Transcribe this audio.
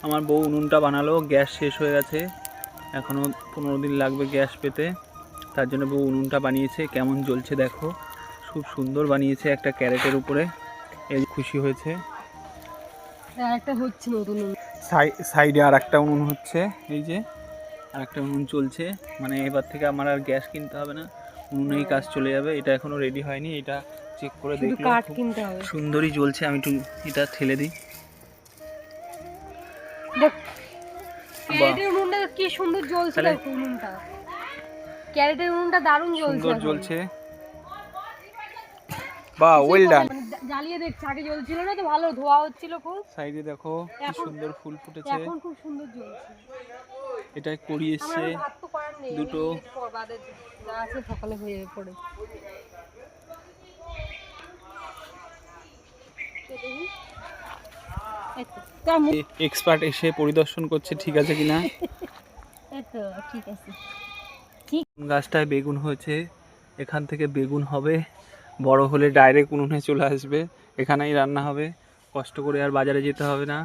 আমার বউ উনুনটা বানালো, গ্যাস শেষ হয়ে গেছে, এখনও 15 দিন লাগবে গ্যাস পেতে। তার জন্য বউ উনুনটা বানিয়েছে। কেমন জ্বলছে দেখো, খুব সুন্দর বানিয়েছে একটা ক্যারেটের উপরে। এই খুশি হয়েছে। সাইডে আর একটা উনুন হচ্ছে, এই যে আর একটা উনুন চলছে। মানে এবার থেকে আমার আর গ্যাস কিনতে হবে না, উনুনেই কাজ চলে যাবে। এটা এখনো রেডি হয়নি, এটা চেক করে দেখলে সুন্দরই জ্বলছে। আমি একটু এটা ঠেলে দিই। ক্যারেটের উনুনটা কি সুন্দর জ্বলছে, দেখো উনুনটা, ক্যারেটের উনুনটা দারুণ জ্বলছে। বাহ, ওয়েল ডান। জ্বালিয়ে দেখছি, আগে জ্বলছিল না তো, ভালো ধোয়া হচ্ছিল খুব। সাইডে দেখো কি সুন্দর ফুল ফুটেছে, এখন খুব সুন্দর জ্বলছে। এটা করি এসছে দুটো। আছে সকালে হয়ে পড়ে। এক্সপার্ট এসে পরিদর্শন করছে ঠিক আছে কিনা। ঠিক আছে। গাছটায় বেগুন হয়েছে, এখান থেকে বেগুন হবে, বড় হলে ডাইরেক্ট উনুনে চলে আসবে, এখানেই রান্না হবে, কষ্ট করে আর বাজারে যেতে হবে না।